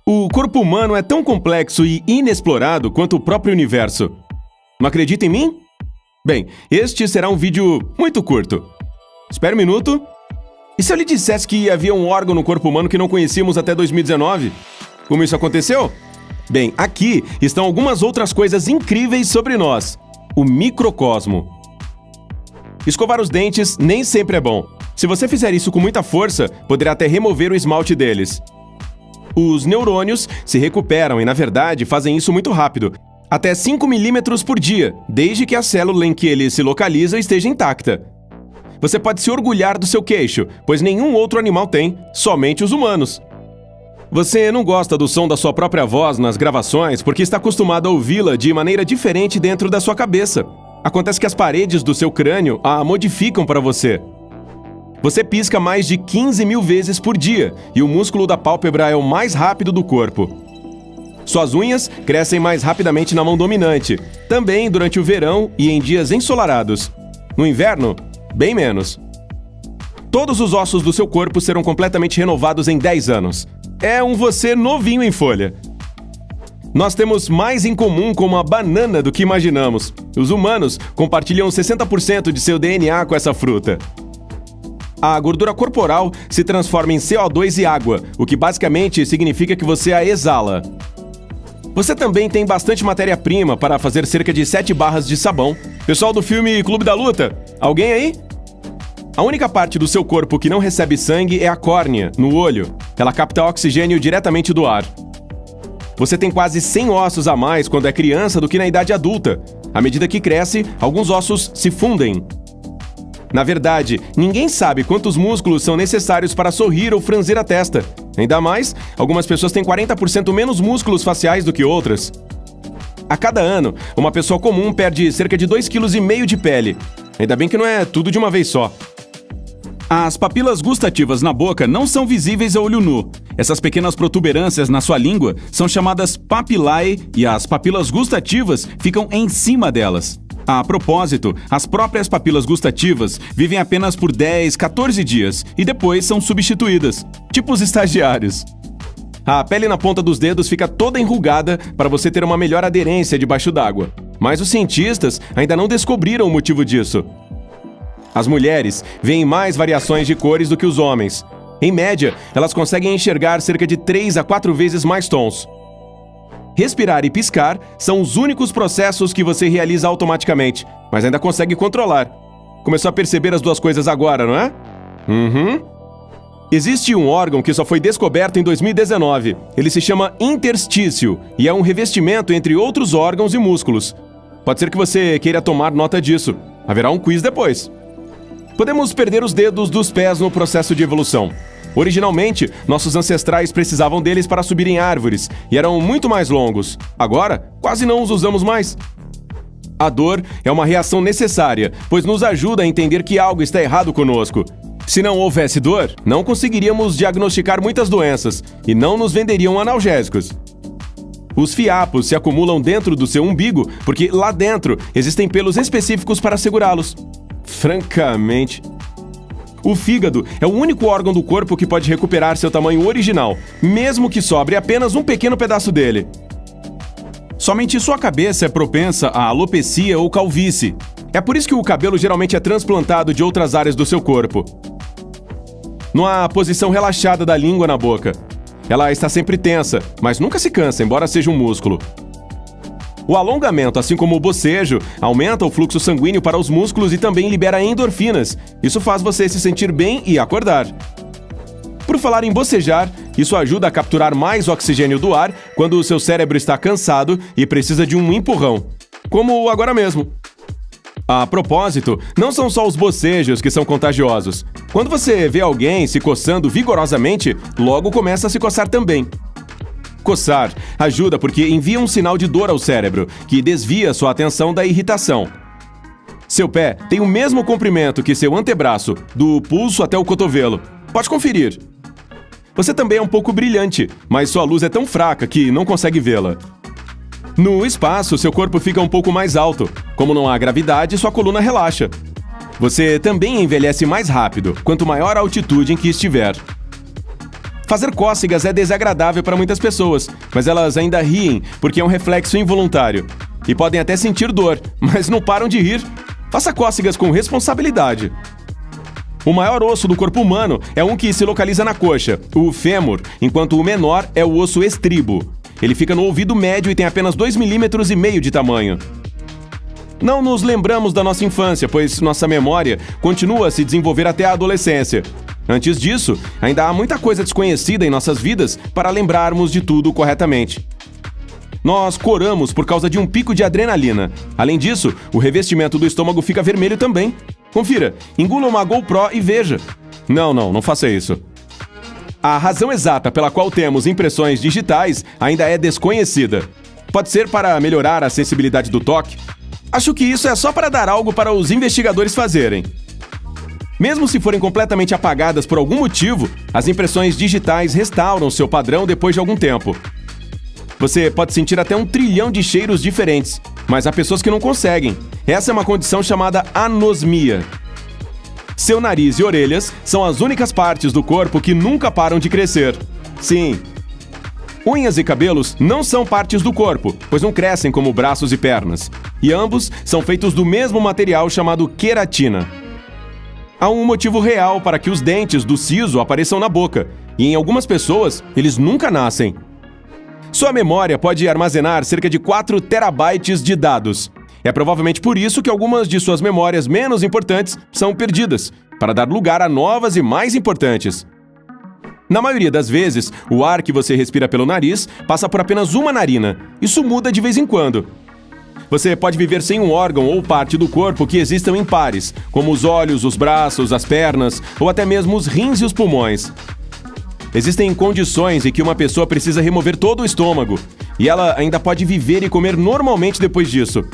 O corpo humano é tão complexo e inexplorado quanto o próprio universo. Não acredita em mim? Bem, este será um vídeo muito curto. Espera um minuto. E se eu lhe dissesse que havia um órgão no corpo humano que não conhecíamos até 2019? Como isso aconteceu? Bem, aqui estão algumas outras coisas incríveis sobre nós. O microcosmo. Escovar os dentes nem sempre é bom. Se você fizer isso com muita força, poderá até remover o esmalte deles. Os neurônios se recuperam e, na verdade, fazem isso muito rápido. Até 5 milímetros por dia, desde que a célula em que ele se localiza esteja intacta. Você pode se orgulhar do seu queixo, pois nenhum outro animal tem, somente os humanos. Você não gosta do som da sua própria voz nas gravações porque está acostumado a ouvi-la de maneira diferente dentro da sua cabeça. Acontece que as paredes do seu crânio a modificam para você. Você pisca mais de 15 mil vezes por dia e o músculo da pálpebra é o mais rápido do corpo. Suas unhas crescem mais rapidamente na mão dominante, também durante o verão e em dias ensolarados. No inverno, bem menos. Todos os ossos do seu corpo serão completamente renovados em 10 anos. É um você novinho em folha. Nós temos mais em comum com uma banana do que imaginamos. Os humanos compartilham 60% de seu DNA com essa fruta. A gordura corporal se transforma em CO2 e água, o que basicamente significa que você a exala. Você também tem bastante matéria-prima para fazer cerca de 7 barras de sabão. Pessoal do filme Clube da Luta, alguém aí? A única parte do seu corpo que não recebe sangue é a córnea, no olho. Ela capta oxigênio diretamente do ar. Você tem quase 100 ossos a mais quando é criança do que na idade adulta. À medida que cresce, alguns ossos se fundem. Na verdade, ninguém sabe quantos músculos são necessários para sorrir ou franzir a testa. Ainda mais, algumas pessoas têm 40% menos músculos faciais do que outras. A cada ano, uma pessoa comum perde cerca de 2,5 kg de pele. Ainda bem que não é tudo de uma vez só. As papilas gustativas na boca não são visíveis a olho nu. Essas pequenas protuberâncias na sua língua são chamadas papilae e as papilas gustativas ficam em cima delas. A propósito, as próprias papilas gustativas vivem apenas por 10, 14 dias e depois são substituídas, tipo os estagiários. A pele na ponta dos dedos fica toda enrugada para você ter uma melhor aderência debaixo d'água. Mas os cientistas ainda não descobriram o motivo disso. As mulheres veem mais variações de cores do que os homens. Em média, elas conseguem enxergar cerca de 3 a 4 vezes mais tons. Respirar e piscar são os únicos processos que você realiza automaticamente, mas ainda consegue controlar. Começou a perceber as duas coisas agora, não é? Existe um órgão que só foi descoberto em 2019. Ele se chama interstício e é um revestimento entre outros órgãos e músculos. Pode ser que você queira tomar nota disso. Haverá um quiz depois. Podemos perder os dedos dos pés no processo de evolução. Originalmente, nossos ancestrais precisavam deles para subir em árvores e eram muito mais longos. Agora, quase não os usamos mais. A dor é uma reação necessária, pois nos ajuda a entender que algo está errado conosco. Se não houvesse dor, não conseguiríamos diagnosticar muitas doenças e não nos venderiam analgésicos. Os fiapos se acumulam dentro do seu umbigo porque lá dentro existem pelos específicos para segurá-los. Francamente... O fígado é o único órgão do corpo que pode recuperar seu tamanho original, mesmo que sobre apenas um pequeno pedaço dele. Somente sua cabeça é propensa à alopecia ou calvície. É por isso que o cabelo geralmente é transplantado de outras áreas do seu corpo. Não há posição relaxada da língua na boca. Ela está sempre tensa, mas nunca se cansa, embora seja um músculo. O alongamento, assim como o bocejo, aumenta o fluxo sanguíneo para os músculos e também libera endorfinas. Isso faz você se sentir bem e acordar. Por falar em bocejar, isso ajuda a capturar mais oxigênio do ar quando o seu cérebro está cansado e precisa de um empurrão. Como agora mesmo. A propósito, não são só os bocejos que são contagiosos. Quando você vê alguém se coçando vigorosamente, logo começa a se coçar também. Coçar ajuda porque envia um sinal de dor ao cérebro, que desvia sua atenção da irritação. Seu pé tem o mesmo comprimento que seu antebraço, do pulso até o cotovelo. Pode conferir. Você também é um pouco brilhante, mas sua luz é tão fraca que não consegue vê-la. No espaço, seu corpo fica um pouco mais alto. Como não há gravidade, sua coluna relaxa. Você também envelhece mais rápido, quanto maior a altitude em que estiver. Fazer cócegas é desagradável para muitas pessoas, mas elas ainda riem porque é um reflexo involuntário. E podem até sentir dor, mas não param de rir. Faça cócegas com responsabilidade. O maior osso do corpo humano é um que se localiza na coxa, o fêmur, enquanto o menor é o osso estribo. Ele fica no ouvido médio e tem apenas 2,5 mm de tamanho. Não nos lembramos da nossa infância, pois nossa memória continua a se desenvolver até a adolescência. Antes disso, ainda há muita coisa desconhecida em nossas vidas para lembrarmos de tudo corretamente. Nós coramos por causa de um pico de adrenalina. Além disso, o revestimento do estômago fica vermelho também. Confira, engula uma GoPro e veja. Não faça isso. A razão exata pela qual temos impressões digitais ainda é desconhecida. Pode ser para melhorar a sensibilidade do toque. Acho que isso é só para dar algo para os investigadores fazerem. Mesmo se forem completamente apagadas por algum motivo, as impressões digitais restauram seu padrão depois de algum tempo. Você pode sentir até 1 trilhão de cheiros diferentes, mas há pessoas que não conseguem. Essa é uma condição chamada anosmia. Seu nariz e orelhas são as únicas partes do corpo que nunca param de crescer. Sim. Unhas e cabelos não são partes do corpo, pois não crescem como braços e pernas. E ambos são feitos do mesmo material chamado queratina. Há um motivo real para que os dentes do siso apareçam na boca, e em algumas pessoas, eles nunca nascem. Sua memória pode armazenar cerca de 4 terabytes de dados. É provavelmente por isso que algumas de suas memórias menos importantes são perdidas, para dar lugar a novas e mais importantes. Na maioria das vezes, o ar que você respira pelo nariz passa por apenas uma narina. Isso muda de vez em quando. Você pode viver sem um órgão ou parte do corpo que existam em pares, como os olhos, os braços, as pernas ou até mesmo os rins e os pulmões. Existem condições em que uma pessoa precisa remover todo o estômago, e ela ainda pode viver e comer normalmente depois disso.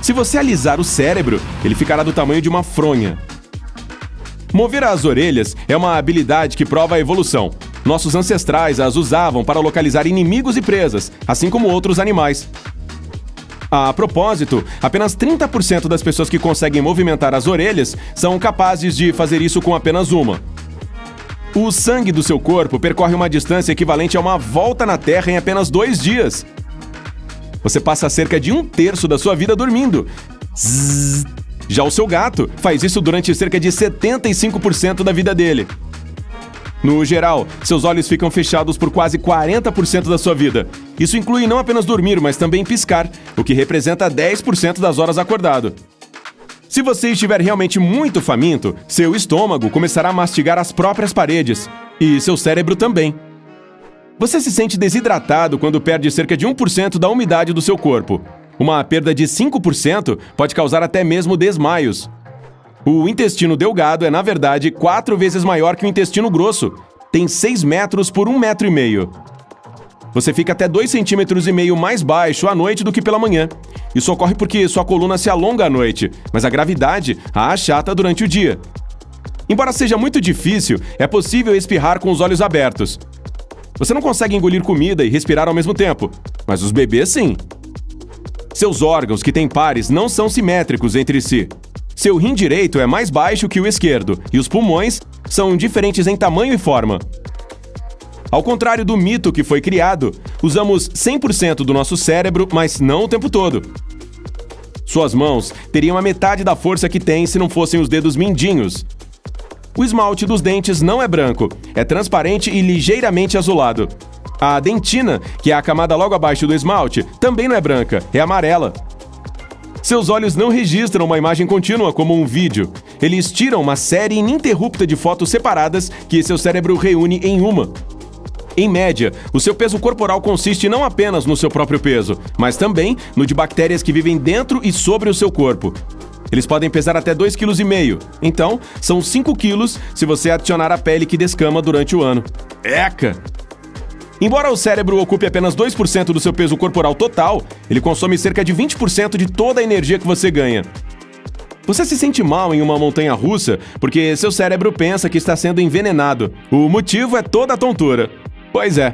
Se você alisar o cérebro, ele ficará do tamanho de uma fronha. Mover as orelhas é uma habilidade que prova a evolução. Nossos ancestrais as usavam para localizar inimigos e presas, assim como outros animais. A propósito, apenas 30% das pessoas que conseguem movimentar as orelhas são capazes de fazer isso com apenas uma. O sangue do seu corpo percorre uma distância equivalente a uma volta na Terra em apenas 2 dias. Você passa cerca de 1/3 da sua vida dormindo. Zzz. Já o seu gato faz isso durante cerca de 75% da vida dele. No geral, seus olhos ficam fechados por quase 40% da sua vida. Isso inclui não apenas dormir, mas também piscar, o que representa 10% das horas acordado. Se você estiver realmente muito faminto, seu estômago começará a mastigar as próprias paredes. E seu cérebro também. Você se sente desidratado quando perde cerca de 1% da umidade do seu corpo. Uma perda de 5% pode causar até mesmo desmaios. O intestino delgado é, na verdade, 4 vezes maior que o intestino grosso. Tem 6 metros por 1,5 metro. Você fica até 2,5 cm mais baixo à noite do que pela manhã. Isso ocorre porque sua coluna se alonga à noite, mas a gravidade a achata durante o dia. Embora seja muito difícil, é possível espirrar com os olhos abertos. Você não consegue engolir comida e respirar ao mesmo tempo, mas os bebês sim. Seus órgãos, que têm pares, não são simétricos entre si. Seu rim direito é mais baixo que o esquerdo, e os pulmões são diferentes em tamanho e forma. Ao contrário do mito que foi criado, usamos 100% do nosso cérebro, mas não o tempo todo. Suas mãos teriam a metade da força que têm se não fossem os dedos mindinhos. O esmalte dos dentes não é branco, é transparente e ligeiramente azulado. A dentina, que é a camada logo abaixo do esmalte, também não é branca, é amarela. Seus olhos não registram uma imagem contínua como um vídeo. Eles tiram uma série ininterrupta de fotos separadas que seu cérebro reúne em uma. Em média, o seu peso corporal consiste não apenas no seu próprio peso, mas também no de bactérias que vivem dentro e sobre o seu corpo. Eles podem pesar até 2,5 kg, então são 5 quilos se você adicionar a pele que descama durante o ano. Eca! Embora o cérebro ocupe apenas 2% do seu peso corporal total, ele consome cerca de 20% de toda a energia que você ganha. Você se sente mal em uma montanha-russa porque seu cérebro pensa que está sendo envenenado. O motivo é toda a tontura. Pois é.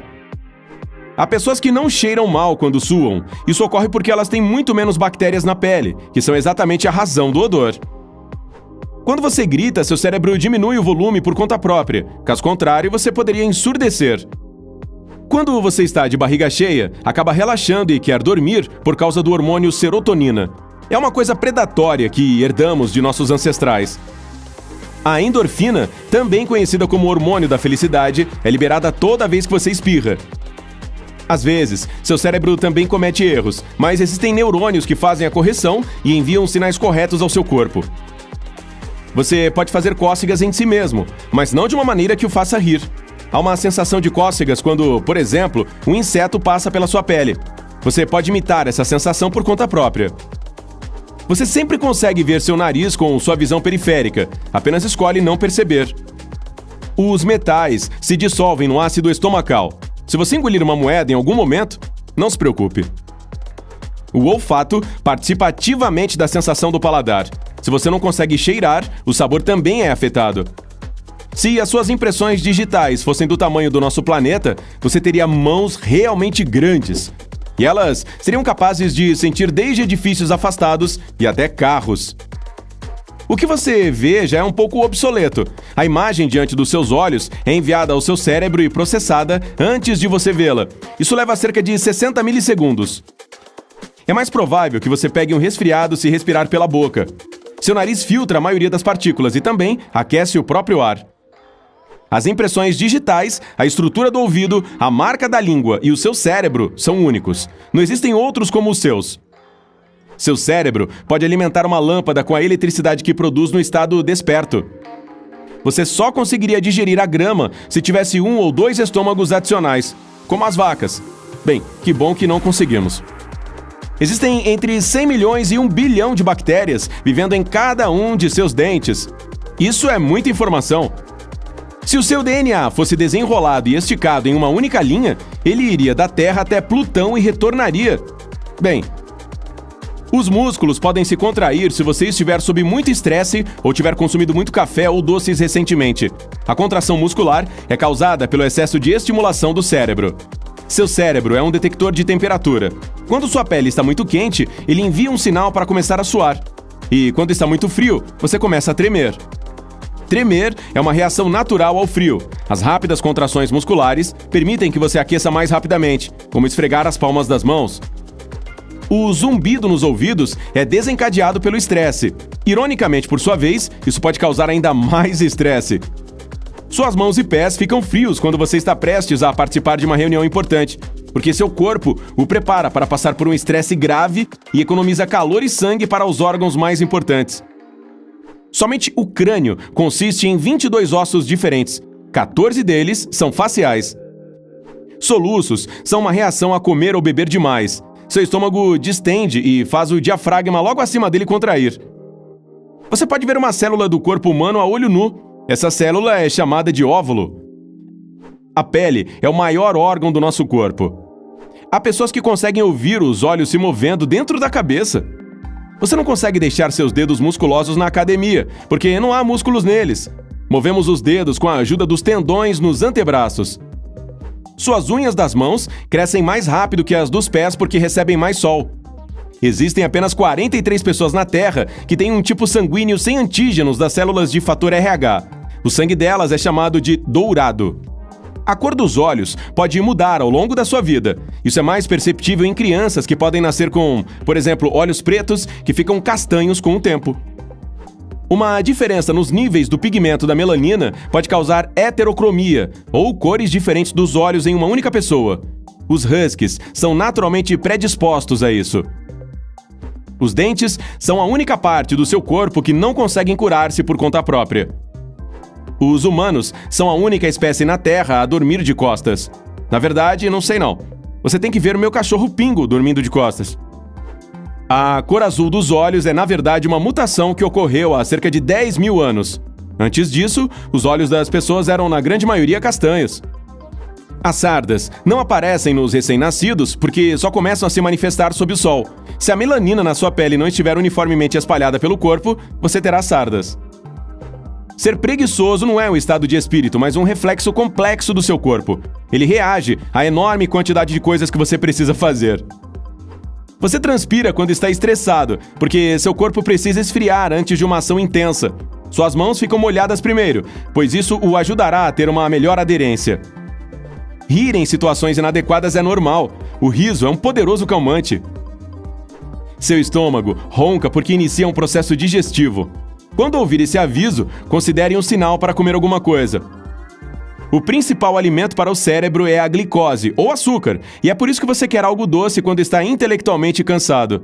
Há pessoas que não cheiram mal quando suam. Isso ocorre porque elas têm muito menos bactérias na pele, que são exatamente a razão do odor. Quando você grita, seu cérebro diminui o volume por conta própria. Caso contrário, você poderia ensurdecer. Quando você está de barriga cheia, acaba relaxando e quer dormir por causa do hormônio serotonina. É uma coisa predatória que herdamos de nossos ancestrais. A endorfina, também conhecida como hormônio da felicidade, é liberada toda vez que você espirra. Às vezes, seu cérebro também comete erros, mas existem neurônios que fazem a correção e enviam sinais corretos ao seu corpo. Você pode fazer cócegas em si mesmo, mas não de uma maneira que o faça rir. Há uma sensação de cócegas quando, por exemplo, um inseto passa pela sua pele. Você pode imitar essa sensação por conta própria. Você sempre consegue ver seu nariz com sua visão periférica, apenas escolhe não perceber. Os metais se dissolvem no ácido estomacal. Se você engolir uma moeda em algum momento, não se preocupe. O olfato participa ativamente da sensação do paladar. Se você não consegue cheirar, o sabor também é afetado. Se as suas impressões digitais fossem do tamanho do nosso planeta, você teria mãos realmente grandes. E elas seriam capazes de sentir desde edifícios afastados e até carros. O que você vê já é um pouco obsoleto. A imagem diante dos seus olhos é enviada ao seu cérebro e processada antes de você vê-la. Isso leva cerca de 60 milissegundos. É mais provável que você pegue um resfriado se respirar pela boca. Seu nariz filtra a maioria das partículas e também aquece o próprio ar. As impressões digitais, a estrutura do ouvido, a marca da língua e o seu cérebro são únicos. Não existem outros como os seus. Seu cérebro pode alimentar uma lâmpada com a eletricidade que produz no estado desperto. Você só conseguiria digerir a grama se tivesse 1 ou 2 estômagos adicionais, como as vacas. Bem, que bom que não conseguimos. Existem entre 100 milhões e 1 bilhão de bactérias vivendo em cada um de seus dentes. Isso é muita informação. Se o seu DNA fosse desenrolado e esticado em uma única linha, ele iria da Terra até Plutão e retornaria. Bem, os músculos podem se contrair se você estiver sob muito estresse ou tiver consumido muito café ou doces recentemente. A contração muscular é causada pelo excesso de estimulação do cérebro. Seu cérebro é um detector de temperatura. Quando sua pele está muito quente, ele envia um sinal para começar a suar. E quando está muito frio, você começa a tremer. Tremer é uma reação natural ao frio. As rápidas contrações musculares permitem que você aqueça mais rapidamente, como esfregar as palmas das mãos. O zumbido nos ouvidos é desencadeado pelo estresse. Ironicamente, por sua vez, isso pode causar ainda mais estresse. Suas mãos e pés ficam frios quando você está prestes a participar de uma reunião importante, porque seu corpo o prepara para passar por um estresse grave e economiza calor e sangue para os órgãos mais importantes. Somente o crânio consiste em 22 ossos diferentes. 14 deles são faciais. Soluços são uma reação a comer ou beber demais. Seu estômago distende e faz o diafragma logo acima dele contrair. Você pode ver uma célula do corpo humano a olho nu. Essa célula é chamada de óvulo. A pele é o maior órgão do nosso corpo. Há pessoas que conseguem ouvir os olhos se movendo dentro da cabeça. Você não consegue deixar seus dedos musculosos na academia, porque não há músculos neles. Movemos os dedos com a ajuda dos tendões nos antebraços. Suas unhas das mãos crescem mais rápido que as dos pés porque recebem mais sol. Existem apenas 43 pessoas na Terra que têm um tipo sanguíneo sem antígenos das células de fator RH. O sangue delas é chamado de dourado. A cor dos olhos pode mudar ao longo da sua vida. Isso é mais perceptível em crianças que podem nascer com, por exemplo, olhos pretos que ficam castanhos com o tempo. Uma diferença nos níveis do pigmento da melanina pode causar heterocromia, ou cores diferentes dos olhos em uma única pessoa. Os huskies são naturalmente predispostos a isso. Os dentes são a única parte do seu corpo que não conseguem curar-se por conta própria. Os humanos são a única espécie na Terra a dormir de costas. Na verdade, não sei não. Você tem que ver o meu cachorro Pingo dormindo de costas. A cor azul dos olhos é, na verdade, uma mutação que ocorreu há cerca de 10 mil anos. Antes disso, os olhos das pessoas eram, na grande maioria, castanhos. As sardas não aparecem nos recém-nascidos porque só começam a se manifestar sob o sol. Se a melanina na sua pele não estiver uniformemente espalhada pelo corpo, você terá sardas. Ser preguiçoso não é um estado de espírito, mas um reflexo complexo do seu corpo. Ele reage à enorme quantidade de coisas que você precisa fazer. Você transpira quando está estressado, porque seu corpo precisa esfriar antes de uma ação intensa. Suas mãos ficam molhadas primeiro, pois isso o ajudará a ter uma melhor aderência. Rir em situações inadequadas é normal. O riso é um poderoso calmante. Seu estômago ronca porque inicia um processo digestivo. Quando ouvir esse aviso, considere um sinal para comer alguma coisa. O principal alimento para o cérebro é a glicose, ou açúcar, e é por isso que você quer algo doce quando está intelectualmente cansado.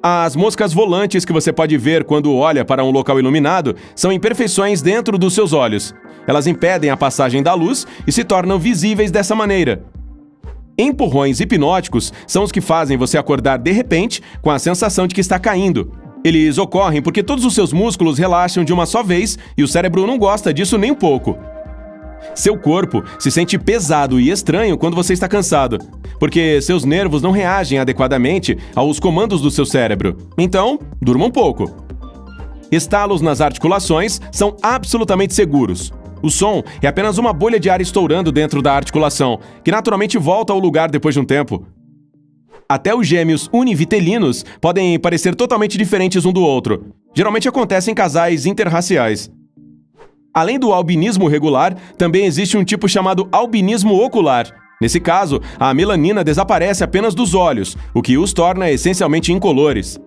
As moscas volantes que você pode ver quando olha para um local iluminado são imperfeições dentro dos seus olhos. Elas impedem a passagem da luz e se tornam visíveis dessa maneira. Empurrões hipnóticos são os que fazem você acordar de repente com a sensação de que está caindo. Eles ocorrem porque todos os seus músculos relaxam de uma só vez e o cérebro não gosta disso nem um pouco. Seu corpo se sente pesado e estranho quando você está cansado, porque seus nervos não reagem adequadamente aos comandos do seu cérebro. Então, durma um pouco. Estalos nas articulações são absolutamente seguros. O som é apenas uma bolha de ar estourando dentro da articulação, que naturalmente volta ao lugar depois de um tempo. Até os gêmeos univitelinos podem parecer totalmente diferentes um do outro. Geralmente acontece em casais interraciais. Além do albinismo regular, também existe um tipo chamado albinismo ocular. Nesse caso, a melanina desaparece apenas dos olhos, o que os torna essencialmente incolores.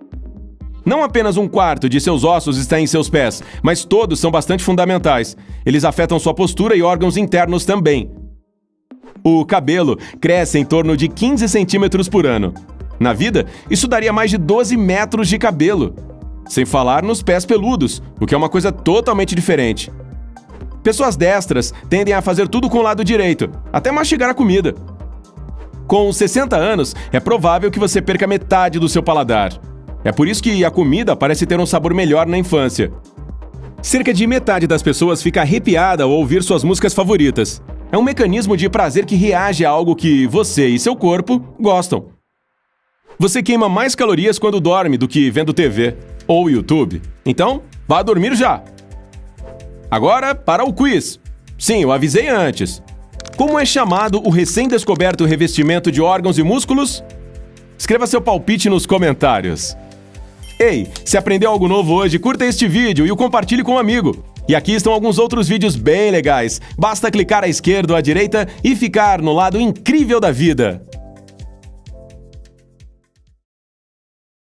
Não apenas um quarto de seus ossos está em seus pés, mas todos são bastante fundamentais. Eles afetam sua postura e órgãos internos também. O cabelo cresce em torno de 15 centímetros por ano. Na vida, isso daria mais de 12 metros de cabelo. Sem falar nos pés peludos, o que é uma coisa totalmente diferente. Pessoas destras tendem a fazer tudo com o lado direito, até mastigar a comida. Com 60 anos, é provável que você perca metade do seu paladar. É por isso que a comida parece ter um sabor melhor na infância. Cerca de metade das pessoas fica arrepiada ao ouvir suas músicas favoritas. É um mecanismo de prazer que reage a algo que você e seu corpo gostam. Você queima mais calorias quando dorme do que vendo TV ou YouTube. Então, vá dormir já! Agora, para o quiz. Sim, eu avisei antes. Como é chamado o recém-descoberto revestimento de órgãos e músculos? Escreva seu palpite nos comentários. Ei, se aprendeu algo novo hoje, curta este vídeo e o compartilhe com um amigo. E aqui estão alguns outros vídeos bem legais. Basta clicar à esquerda ou à direita e ficar no lado incrível da vida.